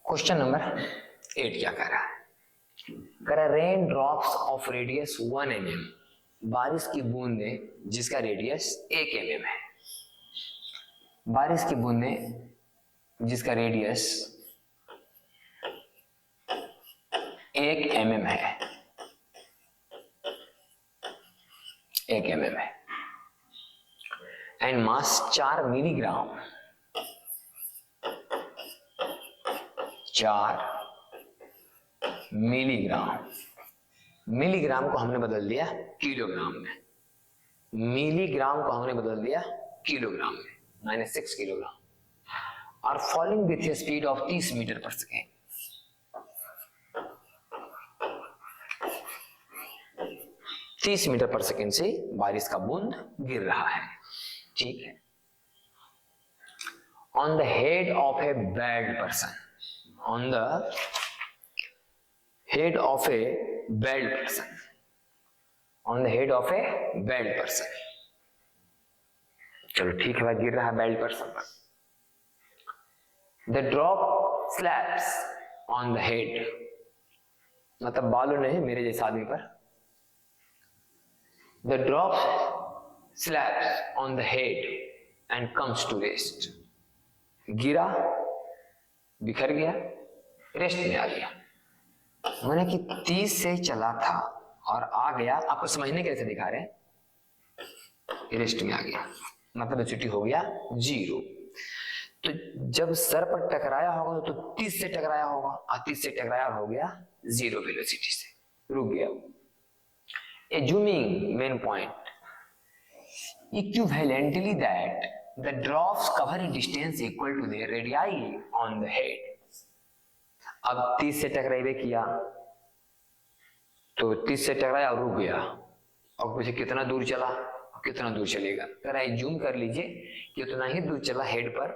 Question number 8 क्या कह रहा है? कह रहा है rain drops of radius 1 mm, बारिश की बूंदें जिसका रेडियस 1 mm है। बारिश की बूंदें जिसका रेडियस 1 mm है, 1 mm है, and mass 4 milligram, 4 milligram. Milligram को हमने बदल दिया किलोग्राम में, मिलीग्राम को हमने बदल दिया किलोग्राम में, -6 किलोग्राम। और falling with a speed of 30 metre per second. 30 metre per second से बारिश का बूंद गिर रहा है, ठीक है। On the head of a bad person, on the head of a bad person, on the head of a bad person. चलो ठीक है भाई, गिर रहा है बैड पर्सन पर। The drop slaps on the head, मतलब बालों ने मेरे जैसे आदमी पर। The drop slaps on the head and comes to rest. गिरा, बिखर गया, रेस्ट में आ गया। मैंने कि 30 से चला था और आ गया, आपको समझने कैसे दिखा रहे हैं, रेस्ट में आ गया, मतलब वेलोसिटी हो गया 0। तो जब सर पर टकराया होगा तो 30 से टकराया होगा, और 30 से टकराया हो गया 0 वेलोसिटी से, रुक गया। Assuming main point, equivalently that the drops cover a distance equal to their radii on the head. अब 30 से टकराइवे किया तो 30 से टकराया और रुक गया, और मुझे कितना दूर चला, कितना दूर चलेगा, जरा जूम कर लीजिए कि उतना ही दूर चला हेड पर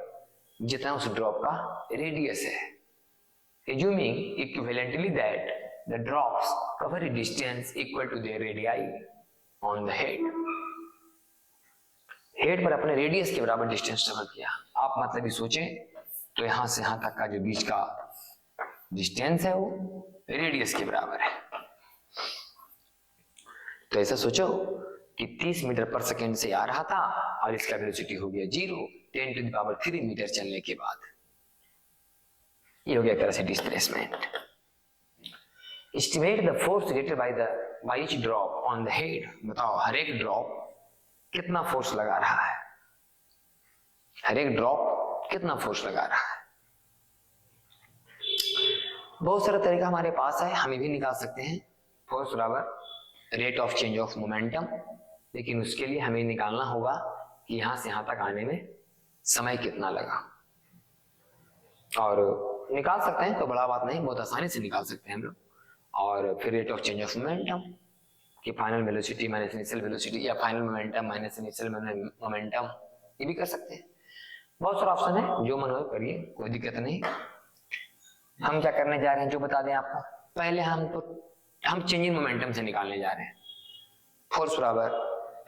जितना उस ड्रॉप का रेडियस है। Assuming equivalently that the drops cover a distance equal to their radii on the head. Head पर अपने रेडियस के बराबर डिस्टेंस कवर किया। आप मतलब ये सोचें तो यहां से यहां तक का जो बीच का डिस्टेंस है वो रेडियस के बराबर है। तो ऐसा सोचो कि 30 मीटर पर सेकेंड से आ रहा था और इसका वेलोसिटी हो गया 0, 10⁻³ मीटर चलने के बाद। ये हो गया एक तरह से displacement. Estimate the force created by each drop on the head. बताओ हर एक ड्रॉप कितना फोर्स लगा रहा है, हर एक ड्रॉप कितना फोर्स लगा रहा है। बहुत सारा तरीका हमारे पास है, हम ये भी निकाल सकते हैं फोर्स बराबर rate of change of momentum, लेकिन उसके लिए हमें निकालना होगा कि यहां से यहां तक आने में समय कितना लगा। और निकाल सकते हैं तो बड़ा बात नहीं, बहुत आसानी से निकाल सकते हैं हम लोग। और फिर rate of change of momentum कि final velocity minus initial velocity, या final momentum minus initial momentum, ये भी कर सकते हैं। बहुत सारा ऑप्शन है, जो मन हो करिए, कोई दिक्कत नहीं। हम क्या करने जा रहे हैं जो बता दें आपको। पहले हम चेंज इन मोमेंटम से निकालने जा रहे हैं। फोर्स बराबर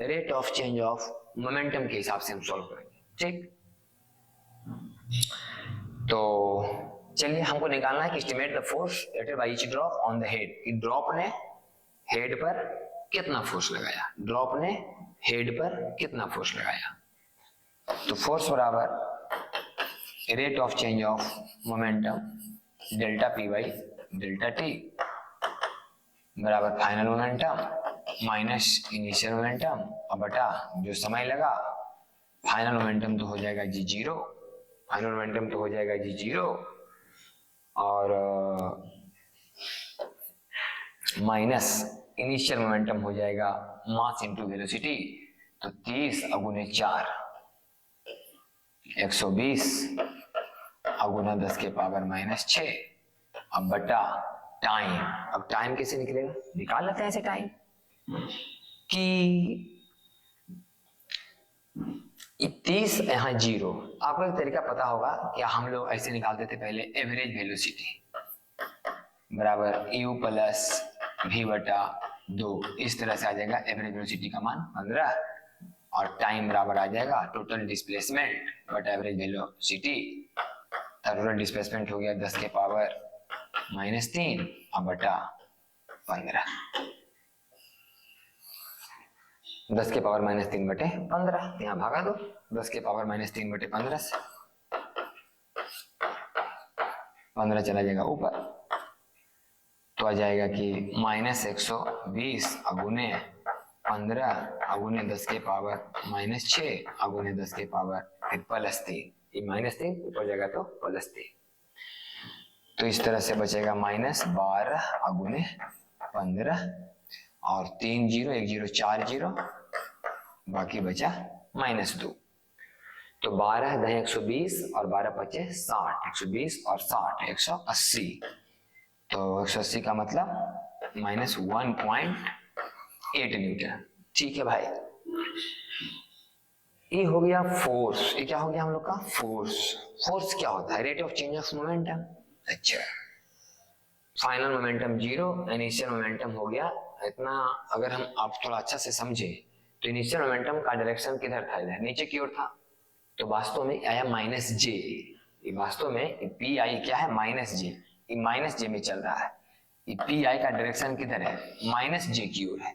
rate of change of momentum के हिसाब से हम सॉल्व करेंगे, ठीक। तो चलिए हमको निकालना है कि estimate the force acted by each drop on the head, कि ड्रॉप ने हेड पर कितना फोर्स लगाया, ड्रॉप ने हेड पर कितना फोर्स लगाया। तो फोर्स बराबर rate of change of momentum delta P by delta T बराबर final momentum minus initial momentum और बटा जो समय लगा। फाइनल मोमेंटम तो हो जाएगा जी 0, फाइनल मोमेंटम तो हो जाएगा जी 0, और माइनस इनिशियल मोमेंटम हो जाएगा मास इंटू वेलोसिटी। तो 30 × 4 120 × 10⁻⁻6, अब बटा टाइम। अब टाइम कैसे निकलेगा, निकाल लेते हैं ऐसे टाइम कि 30 यहाँ 0। आपको एक तरीका पता होगा कि हम लोग ऐसे निकालते थे पहले, एवरेज वेलोसिटी बराबर u + v/2, इस तरह से आ जाएगा एवरेज वेलोसिटी का मान 15, और टाइम बराबर आ जाएगा टोटल डिस्प्लेसमेंट बटा एवरेज वेलोसिटी टोटल डिस्प्लेसमेंट हो गया 10 के पावर -3 अब बटा 15, 10 के पावर -3 बटे 15, यहाँ भागा दो 10 के पावर -3 बटे 15 से, 15 चला जाएगा ऊपर, तो आ जाएगा कि -120 अगुने 15 अगुने 10 के पावर -6 अगुने 10 के पावर फिर +3, ये -3 ऊपर जाएगा तो +3, तो इस तरह से बचेगा -12 अगुने 15 और 3 0 1 0 4 0, बाकी बचा -2, तो 12 10 120 और 12 बचे 60, 120 और 60 180, तो 180 का मतलब -1.8 न्यूटन। ठीक है भाई, ये हो गया फोर्स। ये क्या हो गया हम लोग का फोर्स। फोर्स क्या होता है? Rate of change of momentum. अच्छा, फाइनल मोमेंटम 0, इनिशियल मोमेंटम हो गया इतना। अगर हम आप थोड़ा अच्छा से समझे तो इनिशियल मोमेंटम का डायरेक्शन किधर था? इधर नीचे की ओर था, तो वास्तव में आया -j। ये वास्तव में पी आई क्या है? -j, ये -j में चल रहा है। ये पी आई का डायरेक्शन किधर है? -j की ओर है।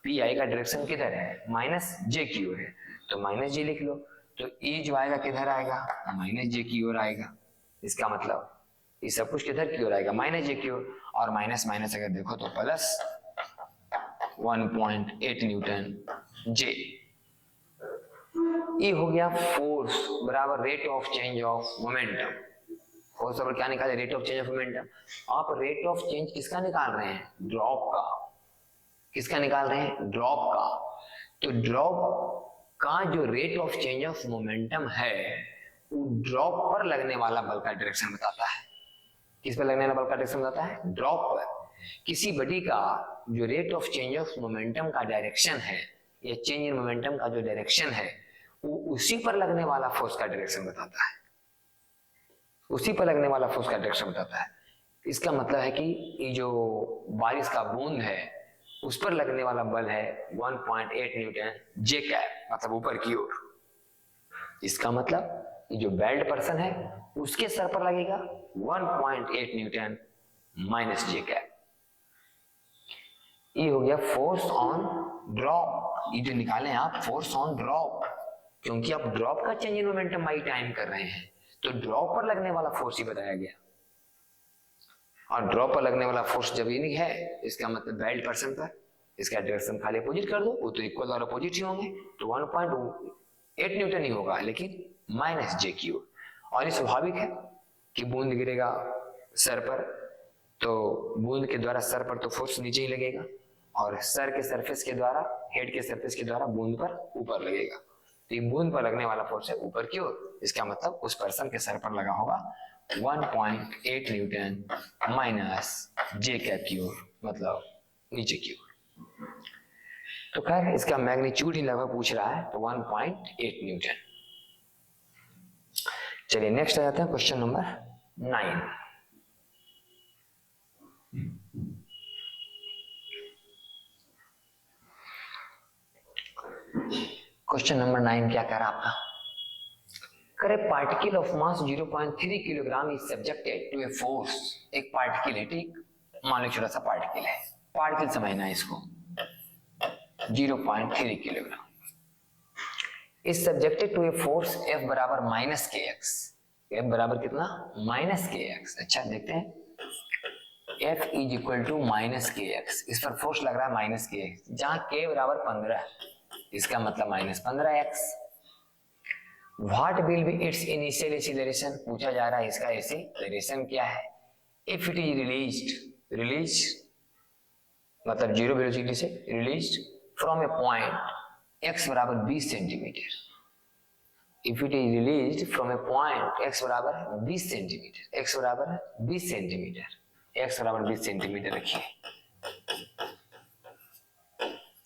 पी आई का डायरेक्शन किधर है? -j की ओर है, तो -j लिख लो। तो ये जो आएगा किधर आएगा? -j की ओर आएगा। इसका मतलब ये सब कुछ किधर की ओर आएगा? -j की ओर, और माइनस माइनस अगर देखो तो प्लस 1.8 न्यूटन जे। ये हो गया फोर्स बराबर rate of change of momentum. Force बराबर क्या निकाले? Rate of change of momentum. आप रेट ऑफ चेंज किसका निकाल रहे हैं? ड्रॉप का। किसका निकाल रहे हैं? ड्रॉप का। तो ड्रॉप का जो rate of change of momentum है वो ड्रॉप पर लगने वाला बल का डायरेक्शन बताता है। किस पर लगने वाला बल का डायरेक्शन बताता है? ड्रॉप पर। किसी बॉडी का जो rate of change of momentum का डायरेक्शन है या चेंज इन मोमेंटम का जो डायरेक्शन है वो उसी पर लगने वाला फोर्स का डायरेक्शन बताता है। उसी पर लगने वाला फोर्स का डायरेक्शन बताता है। इसका मतलब है कि ये जो बारिश का बूंद है उस पर लगने वाला बल है 1.8 न्यूटन जे कैप, मतलब ऊपर की ओर। इसका मतलब ये जो बेल्ट पर्सन है उसके सर पर लगेगा 1.8 न्यूटन माइनस जे कैप। ये हो गया फोर्स ऑन ड्रॉप। ये जो निकाले आप फोर्स ऑन ड्रॉप, क्योंकि आप ड्रॉप का change in momentum by time कर रहे हैं, तो ड्रॉप पर लगने वाला फोर्स ही बताया गया। और ड्रॉप पर लगने वाला फोर्स जब ये नहीं है, इसका मतलब बेल्ट पर्सन पर, इसका डायरेक्शन खाली अपोजिट कर दो, वो तो इक्वल और अपोजिट ही होंगे, तो 1.8 न्यूटन ही होगा, लेकिन माइनस जे की ओर। और ये स्वाभाविक है कि बूंद गिरेगा सर पर, तो बूंद के द्वारा सर पर तो फोर्स नीचे ही लगेगा, और सर के सरफेस के द्वारा, हेड के सरफेस के द्वारा बूंद पर ऊपर लगेगा। तो बूंद पर लगने वाला फोर्स है ऊपर की ओर। इसका मतलब उस पर्सन के सर पर लगा होगा 1.8 न्यूटन माइनस जे कैप की ओर, मतलब नीचे की ओर। तो खैर इसका मैग्नीट्यूड ही लगभग पूछ रहा है, तो 1.8 न्यूटन। चलिए नेक्स्ट आ जाते हैं क्वेश्चन नंबर 9। क्वेश्चन नंबर 9 क्या कह रहा आपका? करे particle of mass 0.3 kilogram is subjected to a force. एक पार्टिकल है, ठीक, मान लो छोटा सा पार्टिकल है, पार्टिकल समझना है इसको, 0.3 kilogram is subjected to a force F बराबर -kx। F बराबर कितना? -kx। अच्छा देखते हैं, F is equal to -kx। इस पर फोर्स लग रहा है -kx, जहां k बराबर 15, इसका मतलब -15x। What will be it's initial acceleration, पूछा जा रहा है इसका एक्सीलरेशन क्या है। इफ इट इज रिलीज मतलब जीरो वेलोसिटी से release from A point x बराबर 20 centimetre. If it is release from A point x बराबर 20 सेंटीमीटर, x बराबर 20 सेंटीमीटर, x बराबर 20 सेंटीमीटर रखिए,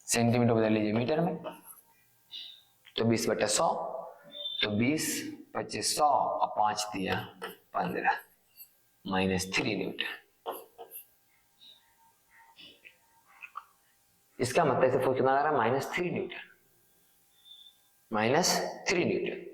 सेंटीमीटर बदल लीजिए मीटर में, तो 20/100, तो 20 25 100 और 5 दिया 15 -3 न्यूटन। इसका मतलब से फोर्स कितना आ रहा है? -3 न्यूटन, -3 न्यूटन।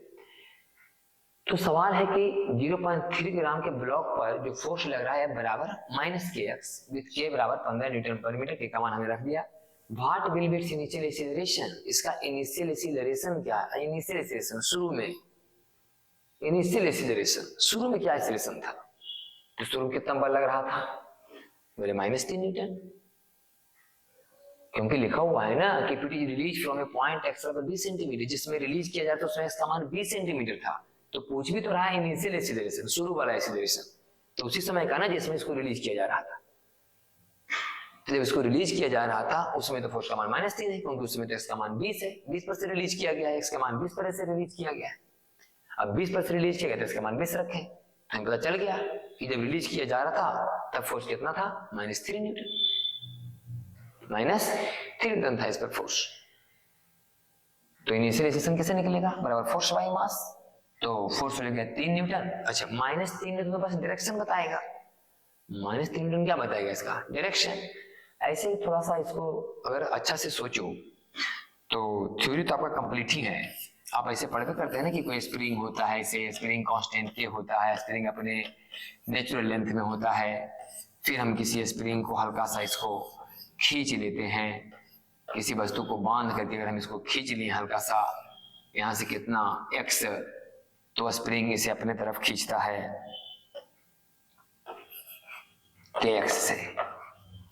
तो सवाल है कि 0.3 ग्राम के ब्लॉक पर जो फोर्स लग रहा है बराबर -kx विथ k बराबर 15 न्यूटन पर मीटर, के का मान हमें रख दिया। What will be it's initial acceleration, इसका इनिशियल एक्सीलरेशन क्या है? इनिशियल एक्सीलरेशन शुरू में, इनिशियल एक्सीलरेशन शुरू में क्या एक्सीलरेशन था? तो शुरू में कितना बल लग रहा था? बोले -3 न्यूटन, क्योंकि लिखा हुआ है ना कि it is release from A point x पर 20 सेंटीमीटर, जिसमें रिलीज किया जाता है उसमें इसका मान 20 सेंटीमीटर था। तो पूछ भी तो रहा है इनिशियल एक्सीलरेशन, शुरू वाला एक्सीलरेशन, तो उसी समय का ना जिसमें इसको रिलीज किया जा रहा था। तो जब इसको रिलीज किया जा रहा था उसमें तो फोर्स का मान -3 है, क्योंकि उसमें तो एक्स का मान 20 है, 20 पर से रिलीज किया गया है, एक्स का मान 20 पर से रिलीज किया गया है। अब 20 पर से रिलीज किया गया तो इसका मान 20 रखे, हमें पता चल गया कि जब रिलीज किया जा रहा था तब फोर्स कितना था? -3 न्यूटन, -3 न्यूटन था इस पर फोर्स। तो इनिशियल एक्सीलरेशन कैसे निकलेगा? बराबर फोर्स बाय मास, तो फोर्स हो गया 3 न्यूटन। अच्छा -3 न्यूटन तो बस डायरेक्शन बताएगा, -3 न्यूटन क्या बताएगा? इसका डायरेक्शन। ऐसे ही थोड़ा सा इसको अगर अच्छा से सोचो तो थ्योरी तो आपका कंप्लीट ही है, आप ऐसे पढ़ कर करते हैं ना कि कोई स्प्रिंग होता है, इसे स्प्रिंग कांस्टेंट के होता है, स्प्रिंग अपने नेचुरल लेंथ में होता है, फिर हम किसी स्प्रिंग को हल्का सा इसको खींच लेते हैं, किसी वस्तु को बांध करके अगर हम इसको खींच लें हल्का सा, यहाँ से कितना x, तो स्प्रिंग इसे अपने तरफ खींचता है kx से,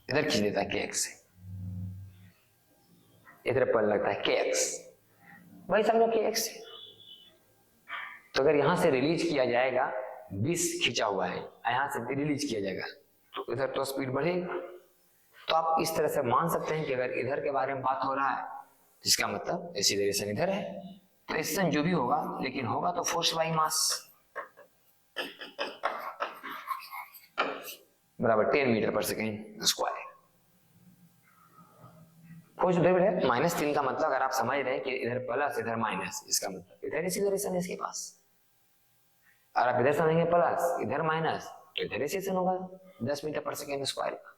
इधर खींच देता है kx से, इधर पल लगता है kx, वही समझो kx से। तो अगर यहां से रिलीज किया जाएगा, 20 खींचा हुआ है, यहां से रिलीज किया जाएगा तो इधर तो स्पीड बढ़ेगा। तो आप इस तरह से मान सकते हैं कि अगर इधर के बारे में बात हो रहा है इसका मतलब एक्सीलरेशन इधर है, तो एक्शन जो भी होगा लेकिन होगा तो फोर्स बाय मास बराबर 10 metre per second square. Force उधर है -3 का मतलब अगर आप समझ रहे हैं कि इधर प्लस इधर माइनस, इसका मतलब इधर एक्सीलरेशन है इसके पास। और आप इधर समझेंगे प्लस इधर माइनस, तो इधर एक्सीलरेशन होगा 10 मीटर पर सेकेंड स्क्वायर का।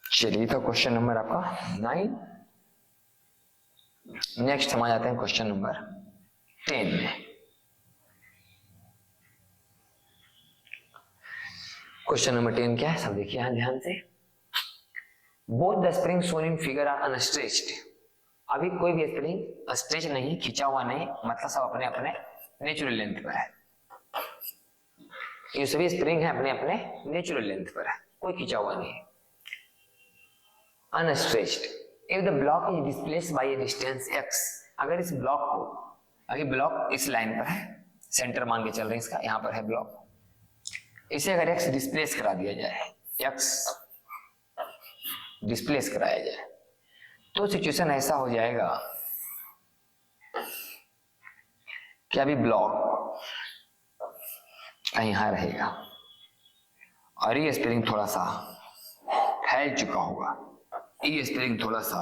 चलिए तो क्वेश्चन नंबर आपका 9। नेक्स्ट हम आ जाते हैं क्वेश्चन नंबर 10 में। क्वेश्चन नंबर 10 क्या है सब देखिए यहां ध्यान से। Both the spring shown in figure are unstretched. अभी कोई भी स्प्रिंग स्ट्रेच नहीं, खींचा हुआ नहीं, मतलब सब अपने अपने नेचुरल लेंथ पर है। ये सभी स्प्रिंग है अपने अपने नेचुरल लेंथ पर है, कोई खींचा हुआ नहीं है। Unstretched if the block is displaced by A distance x, अगर इस ब्लॉक को, अभी ब्लॉक इस लाइन पर है, सेंटर मान के चल रहे हैं इसका, यहां पर है ब्लॉक, इसे अगर x डिस्प्लेस करा दिया जाए, x डिस्प्लेस कराया जाए, तो सिचुएशन ऐसा हो जाएगा कि अभी ब्लॉक यहां रहेगा और ये स्प्रिंग थोड़ा सा फैल चुका होगा, ये स्प्रिंग थोड़ा सा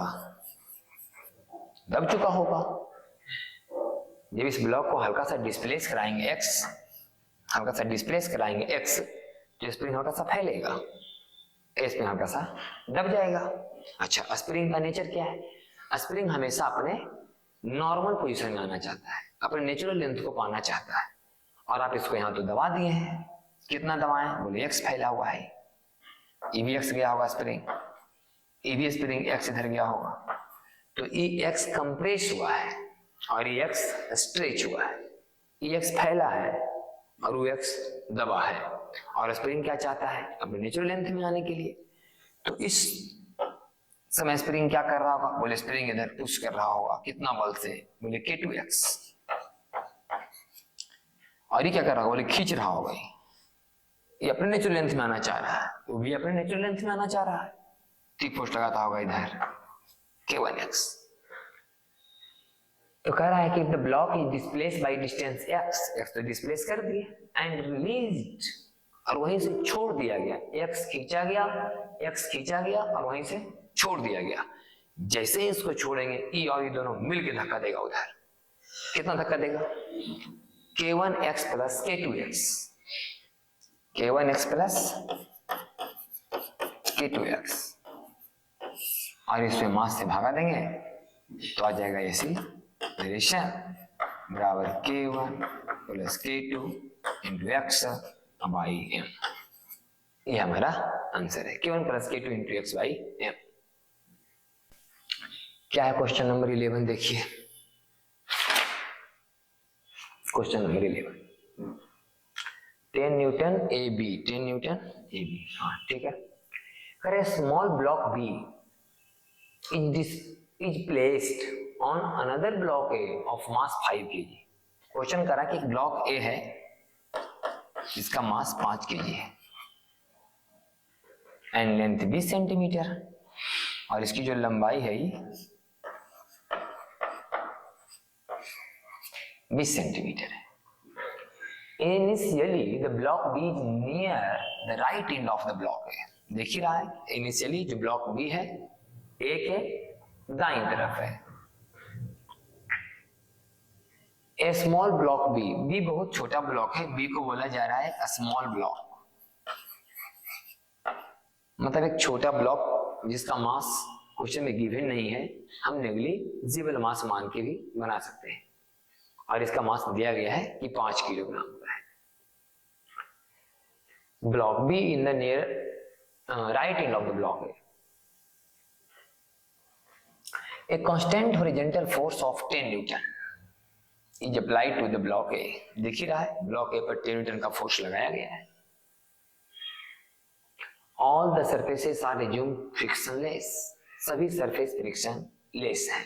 दब चुका होगा। जब इस ब्लॉक को हल्का सा डिस्प्लेस कराएंगे x, हल्का सा डिस्प्लेस कराएंगे x, तो स्प्रिंग हल्का सा फैलेगा, स्प्रिंग हल्का सा दब जाएगा। अच्छा स्प्रिंग का नेचर क्या है? स्प्रिंग हमेशा अपने नॉर्मल पोजीशन में आना चाहता है, अपने नेचुरल लेंथ को पाना चाहता है, और आप इसको यहां तो दबा दिए हैं। कितना दबाएं? बोले x फैला हुआ है, ये भी x गया होगा स्प्रिंग, ये भी स्प्रिंग x इधर गया होगा, तो ये x कंप्रेस हुआ है और ये x स्ट्रेच हुआ है, ये x फैला है और वो x दबा है, और स्प्रिंग क्या चाहता है? अपने नेचुरल लेंथ में आने के लिए। तो इस समय स्प्रिंग क्या कर रहा होगा? बोले स्प्रिंग इधर पुश कर रहा होगा, कितना बल से? बोले K2x। और ये क्या कर रहा होगा? बोले खींच रहा होगा, ये अपने नेचुरल लेंथ में आना चाह रहा है, वो भी अपने नेचुरल लेंथ में आना चाह रहा है, ठीक फोर्स लगाता होगा इधर K1x। तो कह रहा है कि the block is displaced by distance x, x तो डिस्प्लेस कर दिए, एंड रिलीज्ड, और वहीं से छोड़ दिया गया, x खींचा गया, x खींचा गया और वहीं से छोड़ दिया गया। जैसे ही इसको छोड़ेंगे e और ये दोनों मिलकर धक्का देगा उधर, कितना धक्का देगा? K1x plus K2x, K1x plus K2x, और इसमें मास से भागा देंगे तो आ जाएगा ऐसी एक्सेलरेशन बराबर K1 plus K2 into X by M. ये हमारा आंसर है, K1 plus K2 into X by M. क्या है क्वेश्चन नंबर 11? देखिए question number 11, 10 newton A B, 10 newton A B, हाँ ठीक है। करे small block B is placed on another block A of mass 5 kg। Question करा कि एक ब्लॉक ए है जिसका मास 5 kg है एंड लेंथ 20 सेंटीमीटर, और इसकी जो लंबाई है 20 सेंटीमीटर है। Initially the block B is near the right end of the block A. देख ही रहा है, इनिशियली जो ब्लॉक बी है ए के दाईं तरफ है। ए स्मॉल ब्लॉक बी, बी बहुत छोटा ब्लॉक है, बी को बोला जा रहा है स्मॉल ब्लॉक, मतलब एक छोटा ब्लॉक जिसका मास क्वेश्चन में गिवन नहीं है, हम नेग्लिजिबल मास मान के भी बना सकते हैं, और इसका मास दिया गया है कि 5 किलोग्राम का है। Block be in the near right end of the block है। A constant horizontal force of 10 Newton is applied to the block A। देख ही रहा है, ब्लॉक ए पर 10 न्यूटन का फोर्स लगाया गया है। All the surfaces are assumed frictionless। सभी सरफेस फ्रिक्शन लेस हैं।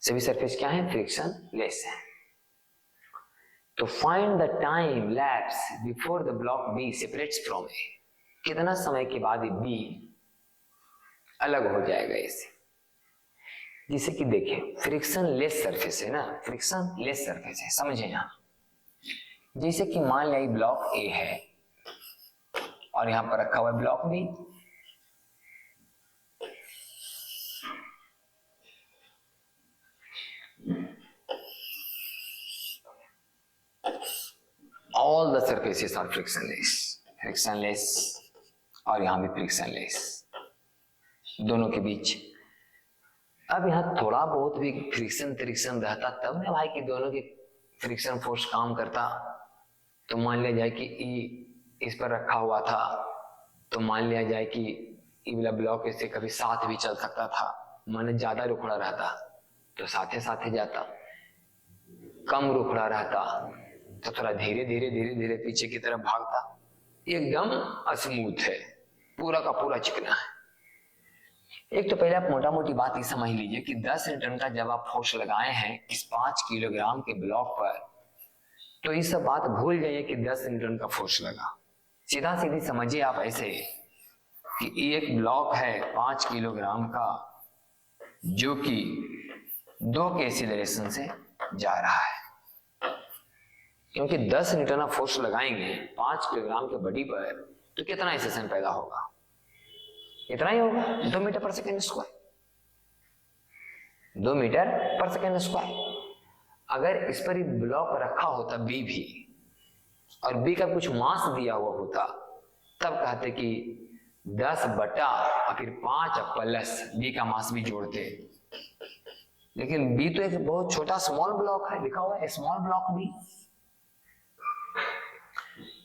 सभी सरफेस क्या है? फ्रिक्शन लेस है। तो find the time lapse before the block B separates from A. कितना समय के बाद बी अलग हो जाएगा इससे। जिसे कि देखिए फ्रिक्शन लेस सरफेस है ना, फ्रिक्शन लेस सरफेस है, समझे यहां। जैसे कि मान लिया ब्लॉक ए है और यहां पर रखा हुआ है block B, all the surfaces are frictionless, और यहां भी फ्रिक्शनलेस, दोनों के बीच। अब यहाँ थोड़ा बहुत भी फ्रिक्शन रहता तब ना भाई कि दोनों की फ्रिक्शन फोर्स काम करता। तो मान लिया जाए कि ई इस पर रखा हुआ था, तो मान लिया जाए कि ई वाला ब्लॉक इससे कभी साथ भी चल सकता था, माने ज्यादा रुखड़ा रहता तो साथे जाता, कम रुखड़ा रहता तो थोड़ा धीरे धीरे पीछे की तरफ भागता। एकदम स्मूथ है, पूरा का पूरा चिकना है। एक तो पहले आप मोटा मोटी बात ये समझ लीजिए कि 10 न्यूटन का जब आप फोर्स लगाए हैं इस 5 किलोग्राम के ब्लॉक पर, तो ये सब बात भूल जाइए कि 10 न्यूटन का फोर्स लगा। सीधा सीधी समझिए आप ऐसे कि एक ब्लॉक है 5 किलोग्राम का जो कि 2 के एक्सीलरेशन से जा रहा है, क्योंकि 10 न्यूटन आप फोर्स लगाएंगे 5 किलोग्राम के बॉडी पर तो कितना एक्सेलरेशन पैदा होगा? इतना ही होगा, 2 metre per second square, 2 metre per second square. अगर इस पर ही ब्लॉक रखा होता बी भी, और बी का कुछ मास दिया हुआ होता, तब कहते कि 10 बटा और फिर 5 प्लस बी का मास भी जोड़ते। लेकिन बी तो एक बहुत छोटा स्मॉल ब्लॉक है, लिखा हुआ है स्मॉल ब्लॉक बी।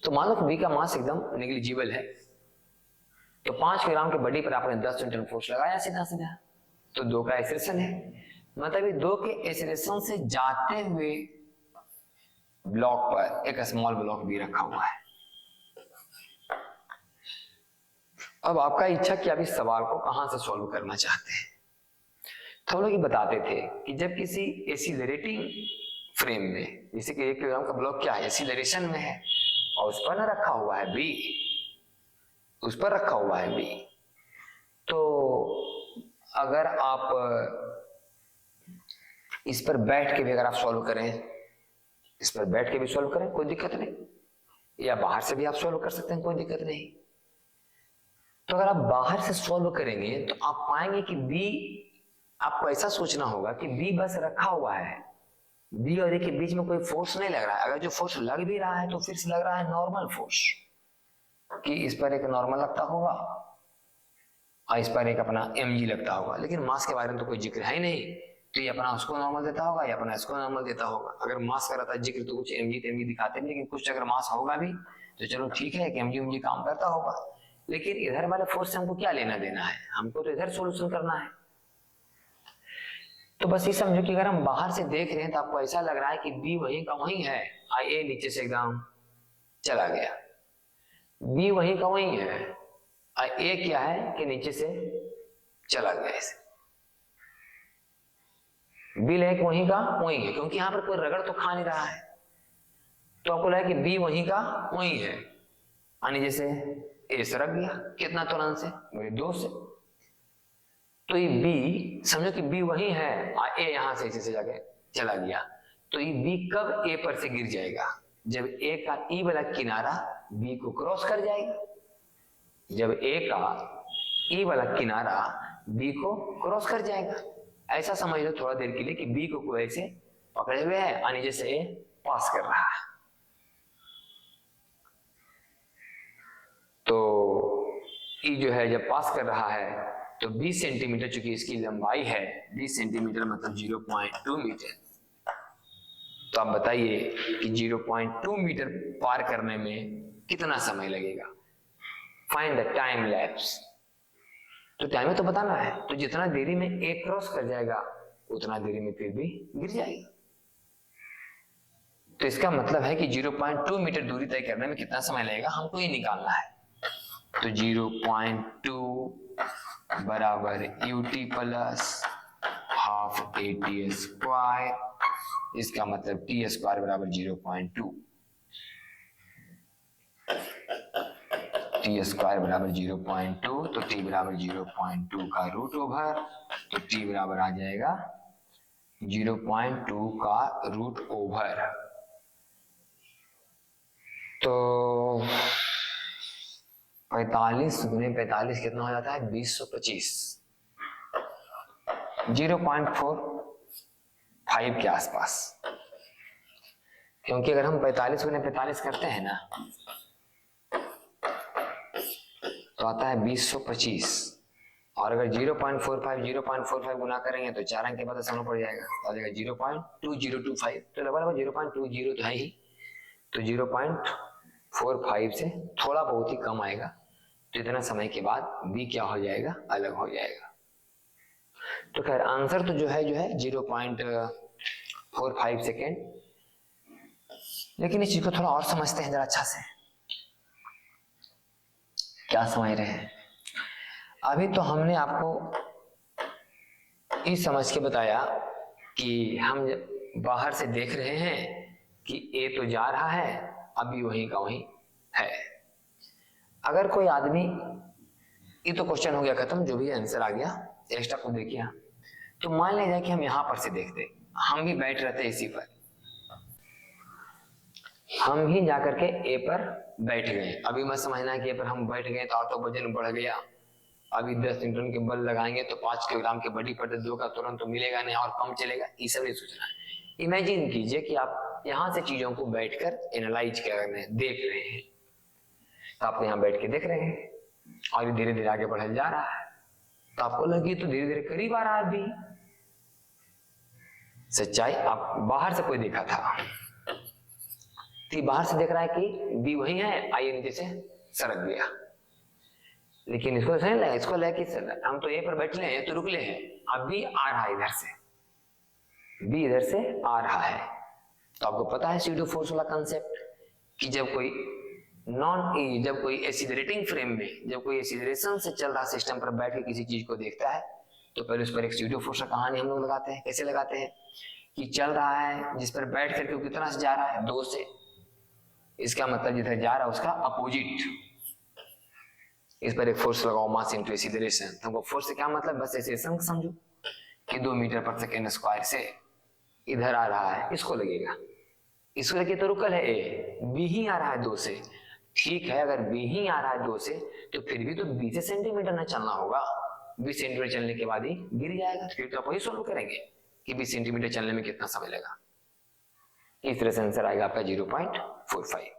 तो मान लो कि बी का मास एकदम नेग्लिजिबल है, तो 5 किलोग्राम के बॉडी पर आपने 10 न्यूटन फोर्स लगाया सीधा, तो 2 का एक्सेलरेशन है, मतलब 2 के एक्सेलरेशन से जाते हुए ब्लॉक पर एक स्मॉल ब्लॉक भी रखा हुआ है। अब आपका इच्छा कि आप इस सवाल को कहां से सॉल्व करना चाहते हैं। तो हम लोग ये बताते थे कि जब किसी एक्सीलरेटिंग फ्रेम में, जैसे कि 1 किलोग्राम का ब्लॉक क्या है, एक्सीलरेशन में है और उस पर ना रखा हुआ है बी, उस पर रखा हुआ है बी, तो अगर आप इस पर बैठ के भी अगर आप सॉल्व करें, इस पर बैठ के भी सॉल्व करें कोई दिक्कत नहीं, या बाहर से भी आप सॉल्व कर सकते हैं, कोई दिक्कत नहीं। तो अगर आप बाहर से सॉल्व करेंगे तो आप पाएंगे कि बी, आपको ऐसा सोचना होगा कि बी बस रखा हुआ है, बी और ए के बीच में कोई फोर्स नहीं लग रहा है। अगर जो फोर्स लग भी रहा है तो फिर से लग रहा है नॉर्मल फोर्स, कि इस पर एक नॉर्मल लगता होगा और इस पर एक अपना mg लगता होगा, लेकिन मास के बारे में तो कोई जिक्र है ही नहीं। तो ये अपना उसको नॉर्मल देता होगा, या अपना इसको नॉर्मल देता होगा। अगर मास का रहता जिक्र तो कुछ mg दिखाते नहीं, लेकिन कुछ अगर मास होगा भी तो चलो ठीक है कि mg काम करता होगा, लेकिन इधर वाले फोर्स से हमको क्या लेना देना है, हमको तो इधर सोल्यूशन करना है। तो बस ये समझो कि अगर हम बाहर से देख रहे हैं तो आपको ऐसा लग रहा है कि बी वहीं का वहीं है, ए नीचे से एकदम चला गया, बी वहीं का वहीं है, ए क्या है कि नीचे से चला गया, ऐसे बी लेक वहीं का वहीं है, क्योंकि यहां पर कोई रगड़ तो खा नहीं रहा है, तो आपको लगा कि बी वहीं का वहीं है, यानी जैसे ए सरक गया, कितना तुरंत से, 2 से, तो ये बी समझो कि बी वहीं है, ए यहां से इसी से जाके चला गया, तो ये बी कब ए पर से गिर जाएगा, जब ए का ई वाला किनारा बी को क्रॉस कर जाएगा, जब ए का ई वाला किनारा बी को क्रॉस कर जाएगा। ऐसा समझ लो थोड़ा देर के लिए कि बी को कोई ऐसे पकड़े हुए है, यानी जैसे ए पास कर रहा है, तो ई जो है जब पास कर रहा है तो 20 सेंटीमीटर, चूंकि इसकी लंबाई है 20 सेंटीमीटर मतलब 0.2 मीटर, तो आप बताइए कि 0.2 मीटर पार करने में कितना समय लगेगा। फाइंड द टाइम लैप्स, तो टाइम तो बताना है, तो जितना देरी में ए क्रॉस कर जाएगा उतना देरी में फिर भी गिर जाएगा, तो इसका मतलब है कि 0.2 मीटर दूरी तय करने में कितना समय लगेगा हमको ये निकालना है। तो 0.2 बराबर ut plus half AT square, इसका मतलब t स्क्वायर बराबर 0.2, t स्क्वायर बराबर 0.2, तो t बराबर 0.2 का रूट ओवर, तो t बराबर आ जाएगा 0.2 का रूट ओवर, तो 45 गुने 45 कितना हो जाता है 2025, 0.45 के आसपास, क्योंकि अगर हम 45 गुने 45 करते हैं ना तो आता है 2025, और अगर 0.45 गुना करेंगे तो 4 अंक के बाद आसान पड़ जाएगा, तो आ जाएगा 0.2025, तो लगभग 0.20 तो है ही, तो 0.45 से थोड़ा बहुत ही कम आएगा, तो इतना समय के बाद b क्या हो जाएगा, अलग हो जाएगा। तो खैर आंसर तो जो है 0.45 सेकेंड, लेकिन इस चीज को थोड़ा और समझते हैं जरा अच्छा से, क्या समझ रहे हैं। अभी तो हमने आपको इस समझ के बताया कि हम बाहर से देख रहे हैं कि ए तो जा रहा है, अभी वहीं का वहीं है। अगर कोई आदमी, ये तो क्वेश्चन हो गया खत्म, जो भी आंसर आ गया एक्स्ट्रा को देखिए, तो मान लीजिए कि हम यहां पर से देखते, हम भी बैठ रहते इसी पर, हम ही जाकर के ए पर बैठ गए, अभी मत समझना है कि ए पर हम बैठ गए तो ऑटो वजन बढ़ गया, अभी 10 न्यूटन के बल लगाएंगे तो 5 किलोग्राम के बॉडी पर 2 का तुरंत तो मिलेगा नहीं और कम चलेगा, ये सब नहीं सोचना है। इमेजिन कीजिए कि आप यहाँ से चीजों को बैठकर एनालाइज कर रहे हैं, देख रहे हैं, तो आप यहाँ बैठ के देख रहे हैं और धीरे धीरे आगे बढ़ जा रहा है, तो आपको लगी तो धीरे धीरे करीब आ रहा है अभी। सच्चाई आप बाहर से कोई देखा था, तो बाहर से देख रहा है कि बी वही है, आई नीचे से सरक गया, लेकिन इसको समझ लगा, इसको लगा कि हम तो ए पर बैठे हैं तो रुक ले हैं, अब बी आ रहा है इधर से, बी इधर से आ रहा है, तो आपको पता है सीडो फोर्स वाला कंसेप्ट कि जब कोई एसिलरेटिंग फ्रेम में, जब कोई एसिलरेशन से चल रहा सिस्टम पर बैठ के किसी चीज को देखता है तो पहले उस पर एक सीडो फोर्स का कहानी हम लोग लगाते हैं। कैसे लगाते हैं कि चल रहा है जिस पर बैठ करके वो कितना से जा रहा है, 2 से, इसका मतलब जिधर जा रहा है उसका अपोजिट, इस पर एक फोर्स लगाओ, मास इनटू एसिलरेशन, हमको फोर्स से क्या मतलब, बस एसिलरेशन समझो कि 2 मीटर पर सेकेंड स्क्वायर से इधर आ रहा है, इसको लगेगा, इसको लगे तो रुकल है ए, बी ही आ रहा है 2 से, ठीक है, अगर बी ही आ रहा है 2 से तो फिर भी तो 20 सेंटीमीटर न चलना होगा, 20 सेंटीमीटर चलने के बाद ही गिर जाएगा, तो फिर तो आप वही सोल्व करेंगे कि 20 सेंटीमीटर चलने में कितना समय लगा। इस तरह से आंसर आएगा आपका 0.45।